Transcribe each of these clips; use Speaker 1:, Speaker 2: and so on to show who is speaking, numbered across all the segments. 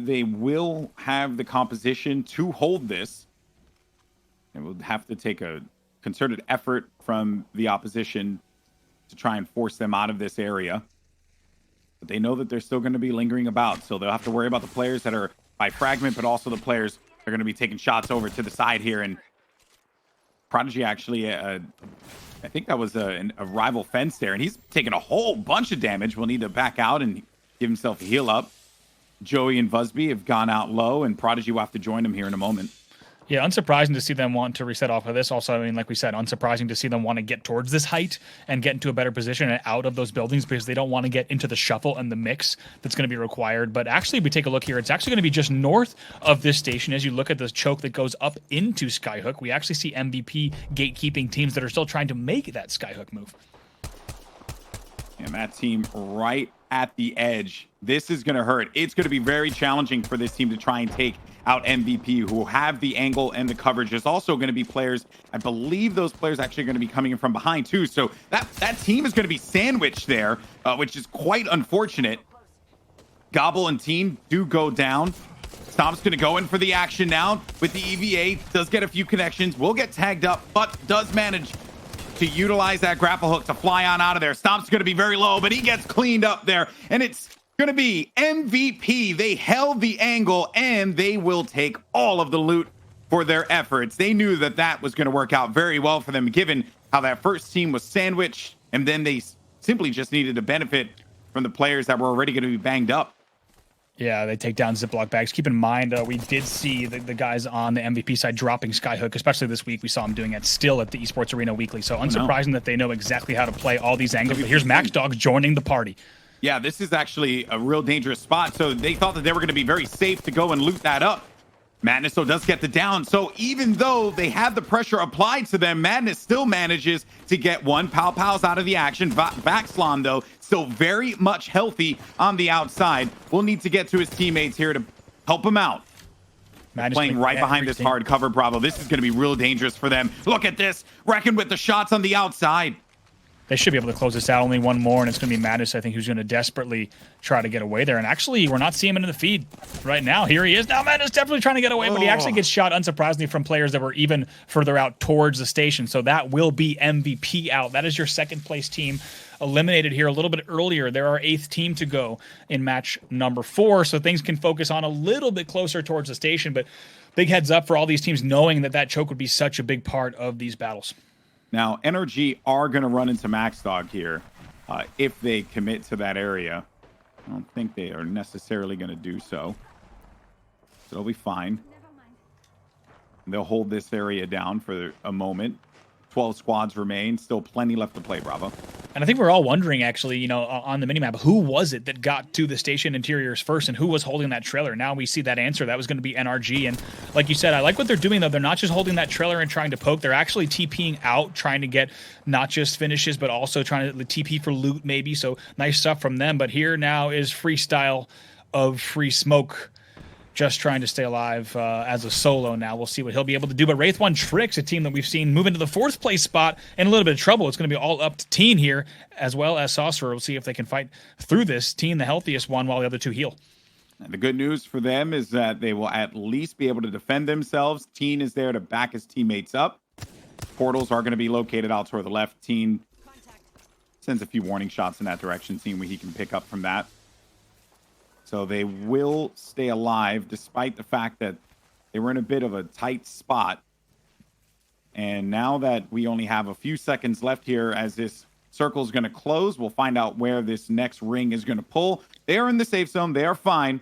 Speaker 1: they will have the composition to hold this. It will have to take a concerted effort from the opposition to try and force them out of this area. But they know that they're still going to be lingering about, so they'll have to worry about the players that are by fragment, but also the players that are going to be taking shots over to the side here. And Prodigy actually, I think that was a rival fence there, and he's taking a whole bunch of damage. Will need to back out and give himself a heal up. Joey and Busby have gone out low, and Prodigy will have to join him here in a moment.
Speaker 2: Yeah, unsurprising to see them want to reset off of this. Also, I mean, like we said, unsurprising to see them want to get towards this height and get into a better position and out of those buildings because they don't want to get into the shuffle and the mix that's going to be required. But actually, if we take a look here, it's actually going to be just north of this station. As you look at the choke that goes up into Skyhook, we actually see MVP gatekeeping teams that are still trying to make that Skyhook move.
Speaker 1: And that team right at the edge. This is going to hurt. It's going to be very challenging for this team to try and take out MVP, who have the angle and the coverage. There's also going to be players, I believe those players actually are going to be coming in from behind too. So that team is going to be sandwiched there, which is quite unfortunate. Gobble and team do go down. Stomp's going to go in for the action now with the EVA. Does get a few connections. Will get tagged up, but does manage to utilize that grapple hook to fly on out of there. Stomp's going to be very low, but he gets cleaned up there. And it's going to be MVP. They held the angle, and they will take all of the loot for their efforts. They knew that that was going to work out very well for them, given how that first team was sandwiched, and then they simply just needed to benefit from the players that were already going to be banged up.
Speaker 2: Yeah, they take down Ziploc bags. Keep in mind, we did see the guys on the MVP side dropping Skyhook, especially this week. We saw them doing it still at the Esports Arena Weekly. So unsurprising that they know exactly how to play all these angles. But here's Max Dogs joining the party.
Speaker 1: Yeah, this is actually a real dangerous spot. So they thought that they were going to be very safe to go and loot that up. Madness, though, does get the down. So even though they have the pressure applied to them, Madness still manages to get one. Pow Pow's out of the action. Vaxlon, though, still very much healthy on the outside. We'll need to get to his teammates here to help him out. Madness playing right behind this hard cover, Bravo. This is going to be real dangerous for them. Look at this. Reckon with the shots on the outside.
Speaker 2: They should be able to close this out. Only one more, and it's going to be Madness, I think, who's going to desperately try to get away there. And actually, we're not seeing him in the feed right now. Here he is. Now Madness definitely trying to get away, but he actually gets shot, unsurprisingly, from players that were even further out towards the station. So that will be MVP out. That is your second-place team eliminated here a little bit earlier. They're our 8th team to go in match number 4, so things can focus on a little bit closer towards the station. But big heads up for all these teams knowing that choke would be such a big part of these battles.
Speaker 1: Now, NRG are going to run into Max Dog here if they commit to that area. I don't think they are necessarily going to do so. So they'll be fine. They'll hold this area down for a moment. 12 squads remain. Still plenty left to play, Bravo.
Speaker 2: And I think we're all wondering, actually, on the minimap, who was it that got to the station interiors first and who was holding that trailer? Now we see that answer. That was going to be NRG. And like you said, I like what they're doing, though. They're not just holding that trailer and trying to poke. They're actually TPing out, trying to get not just finishes, but also trying to TP for loot, maybe. So nice stuff from them. But here now is Freestyle of Free Smoke, just trying to stay alive as a solo now. We'll see what he'll be able to do. But Wraith 1 Tricks, a team that we've seen move into the 4th place spot in a little bit of trouble. It's going to be all up to Teen here, as well as Saucerer. We'll see if they can fight through this. Teen, the healthiest one, while the other two heal.
Speaker 1: And the good news for them is that they will at least be able to defend themselves. Teen is there to back his teammates up. Portals are going to be located out toward the left. Teen sends a few warning shots in that direction, seeing what he can pick up from that. So they will stay alive despite the fact that they were in a bit of a tight spot. And now that we only have a few seconds left here as this circle is going to close, we'll find out where this next ring is going to pull. They are in the safe zone. They are fine.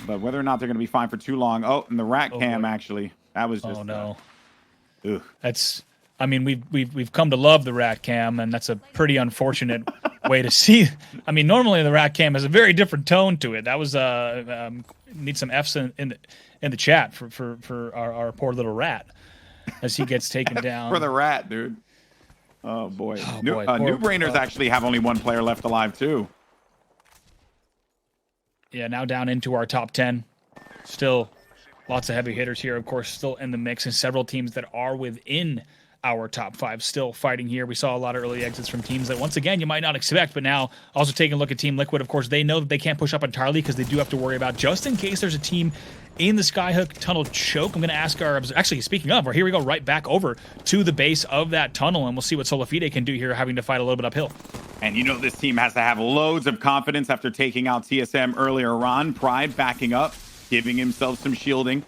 Speaker 1: But whether or not they're going to be fine for too long. Oh, and the rat cam, actually. That was just...
Speaker 2: Oh, no.
Speaker 1: Ugh.
Speaker 2: That's... I mean, we've come to love the rat cam, and that's a pretty unfortunate way to see. I mean, normally the rat cam has a very different tone to it. That was need some F's in the chat for our poor little rat as he gets taken down.
Speaker 1: For the rat, dude. Oh boy. New
Speaker 2: Poor,
Speaker 1: Brainers actually have only one player left alive too.
Speaker 2: Yeah, now down into our top 10. Still lots of heavy hitters here, of course, still in the mix, and several teams that are within our top 5 still fighting here. We saw a lot of early exits from teams that, once again, you might not expect, but now also taking a look at Team Liquid, of course, they know that they can't push up entirely because they do have to worry about, just in case there's a team in the Skyhook tunnel choke. I'm going to ask our, actually, speaking of, here we go right back over to the base of that tunnel, and we'll see what Solafide can do here, having to fight a little bit uphill.
Speaker 1: And you know this team has to have loads of confidence after taking out TSM earlier on. Pride backing up, giving himself some shielding.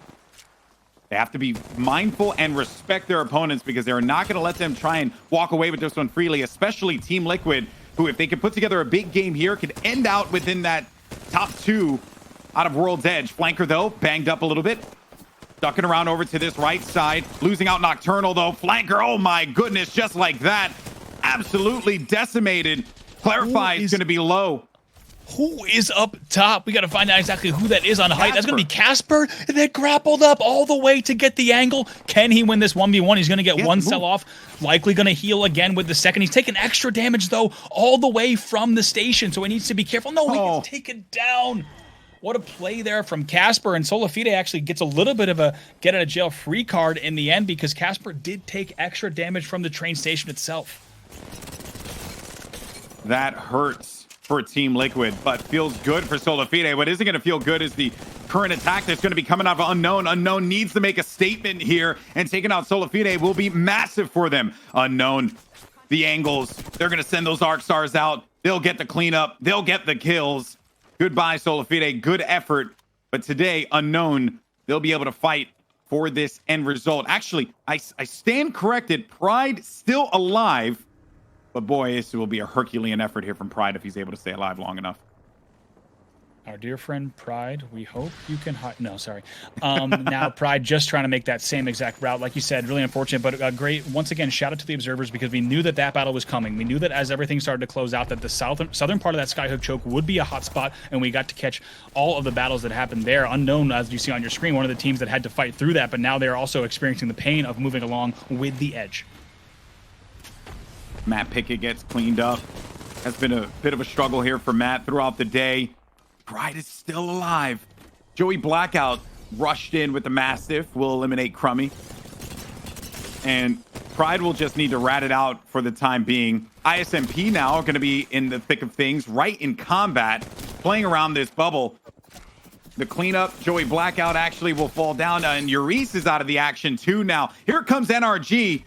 Speaker 1: They have to be mindful and respect their opponents because they're not going to let them try and walk away with this one freely, especially Team Liquid, who, if they can put together a big game here, could end out within that top 2 out of World's Edge. Flanker, though, banged up a little bit. Ducking around over to this right side. Losing out Nocturnal, though. Flanker, oh my goodness, just like that. Absolutely decimated. Clarify is going to be low.
Speaker 2: Who is up top? We got to find out exactly who that is on height. That's going to be Casper that grappled up all the way to get the angle. Can he win this 1v1? He's going to get one sell off. Likely going to heal again with the second. He's taking extra damage, though, all the way from the station, so he needs to be careful. No, he gets taken down. What a play there from Casper, and Solafide actually gets a little bit of a get-out-of-jail-free card in the end because Casper did take extra damage from the train station itself.
Speaker 1: That hurts for Team Liquid, but feels good for Solafide. What isn't going to feel good is the current attack that's going to be coming out of Unknown. Unknown needs to make a statement here, and taking out Solafide will be massive for them. Unknown, the angles, they're going to send those Arc Stars out. They'll get the cleanup. They'll get the kills. Goodbye, Solafide. Good effort. But today, Unknown, they'll be able to fight for this end result. Actually, I stand corrected. Pride still alive. But boy, this will be a Herculean effort here from Pride if he's able to stay alive long enough.
Speaker 2: Our dear friend Pride, we hope you can hide. No, sorry. Now Pride just trying to make that same exact route. Like you said, really unfortunate, but great. Once again, shout out to the observers because we knew that battle was coming. We knew that as everything started to close out that the southern part of that Skyhook choke would be a hot spot, and we got to catch all of the battles that happened there. Unknown, as you see on your screen, one of the teams that had to fight through that, but now they're also experiencing the pain of moving along with the edge.
Speaker 1: Matt Pickett gets cleaned up. Has been a bit of a struggle here for Matt throughout the day. Pride is still alive. Joey Blackout rushed in with the Mastiff. Will eliminate Crummy. And Pride will just need to rat it out for the time being. ISMP now are going to be in the thick of things, right in combat, playing around this bubble. The cleanup, Joey Blackout actually will fall down, and Urice is out of the action too now. Here comes NRG.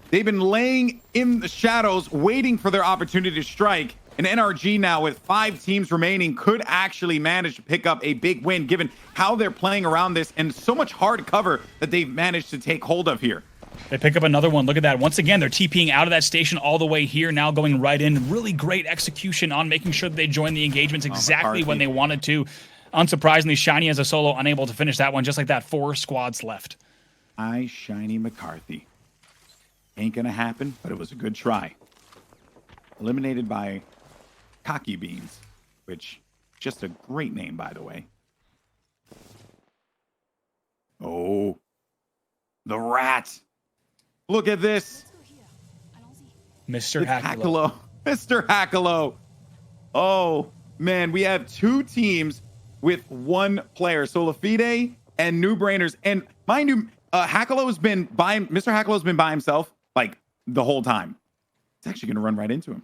Speaker 1: They've been laying in the shadows, waiting for their opportunity to strike. And NRG now, with 5 teams remaining, could actually manage to pick up a big win, given how they're playing around this and so much hard cover that they've managed to take hold of here.
Speaker 2: They pick up another one. Look at that. Once again, they're TPing out of that station all the way here, now going right in. Really great execution on making sure that they join the engagements exactly when they wanted to. Unsurprisingly, Shiny as a solo, unable to finish that one. Just like that, 4 squads left.
Speaker 1: Shiny McCarthy. Ain't gonna happen, but it was a good try. Eliminated by Cocky Beans, which just a great name, by the way. Oh, the rat. Look at this.
Speaker 2: Mr. Hackalo.
Speaker 1: Mr. Hackalo. Oh, man, we have 2 teams with 1 player. Solafide and New Brainers. And mind you, Mr. Hackalo's been by himself like the whole time. It's actually going to run right into him.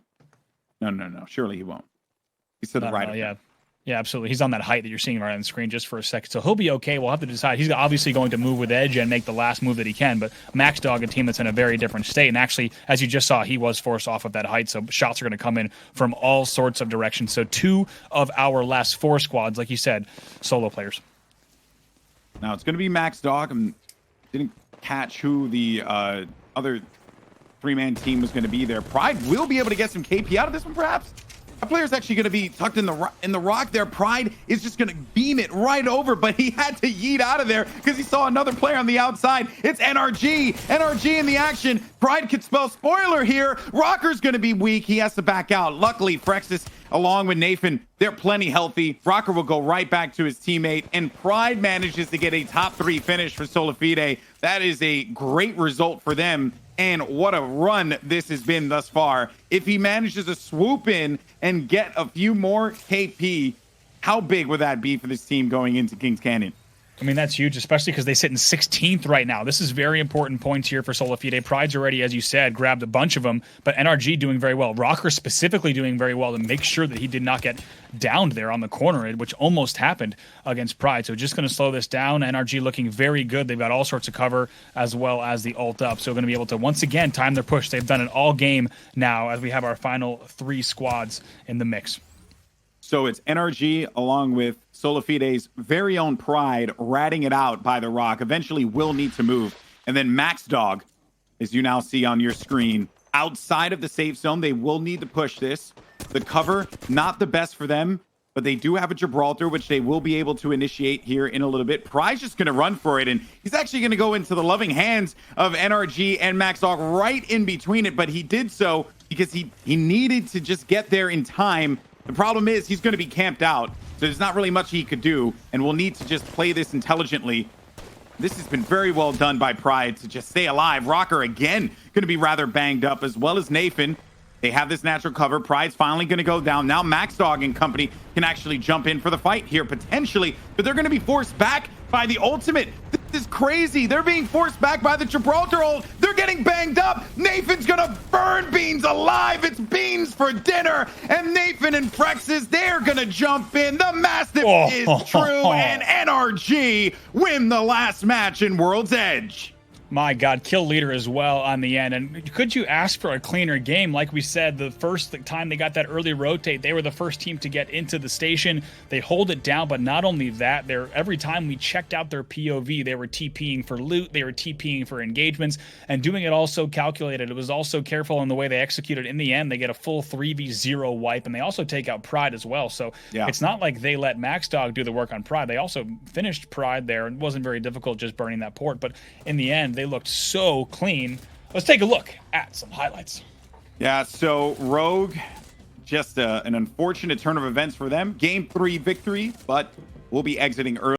Speaker 1: No. Surely he won't. He's to the right of him.
Speaker 2: Yeah, absolutely. He's on that height that you're seeing right on the screen just for a second. So he'll be okay. We'll have to decide. He's obviously going to move with edge and make the last move that he can. But Max Dog, a team that's in a very different state. And actually, as you just saw, he was forced off of that height. So shots are going to come in from all sorts of directions. So 2 of our last 4 squads, like you said, solo players.
Speaker 1: Now it's going to be Max Dog. I didn't catch who the other 3-man team was going to be there. Pride will be able to get some KP out of this one, perhaps. That player's actually going to be tucked in the rock there. Pride is just going to beam it right over, but he had to yeet out of there because he saw another player on the outside. It's NRG. NRG in the action. Pride could spell spoiler here. Rocker's going to be weak. He has to back out. Luckily, Frexis, along with Nathan, they're plenty healthy. Rocker will go right back to his teammate, and Pride manages to get a top 3 finish for Solafide. That is a great result for them. And what a run this has been thus far. If he manages to swoop in and get a few more KP, how big would that be for this team going into Kings Canyon?
Speaker 2: I mean, that's huge, especially because they sit in 16th right now. This is very important points here for Solafide. Pride's already, as you said, grabbed a bunch of them, but NRG doing very well. Rocker specifically doing very well to make sure that he did not get downed there on the corner, which almost happened against Pride. So just going to slow this down. NRG looking very good. They've got all sorts of cover as well as the ult up. So going to be able to, once again, time their push. They've done it all game now as we have our final 3 squads in the mix.
Speaker 1: So it's NRG along with Solafide's very own Pride ratting it out by the Rock. Eventually will need to move. And then Max Dog, as you now see on your screen, outside of the safe zone. They will need to push this. The cover, not the best for them, but they do have a Gibraltar, which they will be able to initiate here in a little bit. Pride's just going to run for it, and he's actually going to go into the loving hands of NRG and Max Dog right in between it, but he did so because he needed to just get there in time. The problem is he's going to be camped out, so there's not really much he could do, and we'll need to just play this intelligently. This has been very well done by Pride to just stay alive. Rocker, again, going to be rather banged up, as well as Nathan. They have this natural cover. Pride's finally going to go down. Now Max Dog and company can actually jump in for the fight here, potentially, but they're going to be forced back by the ultimate. This is crazy. They're being forced back by the Gibraltar ult. They're getting banged up. Nathan's going to burn Beans alive. It's Beans for dinner. And Nathan and Frexes, they're going to jump in. The Mastiff is true, and NRG win the last match in World's Edge.
Speaker 2: My God, kill leader as well on the end. And could you ask for a cleaner game? Like we said, the first time they got that early rotate, they were the first team to get into the station. They hold it down, but not only that, every time we checked out their POV, they were TPing for loot, they were TPing for engagements, and doing it all so calculated. It was also careful in the way they executed. In the end, they get a full 3v0 wipe, and they also take out Pride as well. So It's not like they let Max Dog do the work on Pride. They also finished Pride there, and it wasn't very difficult just burning that port. But in the end, they looked so clean. Let's take a look at some highlights.
Speaker 1: Yeah, so Rogue, just an unfortunate turn of events for them. Game 3 victory, but we'll be exiting early.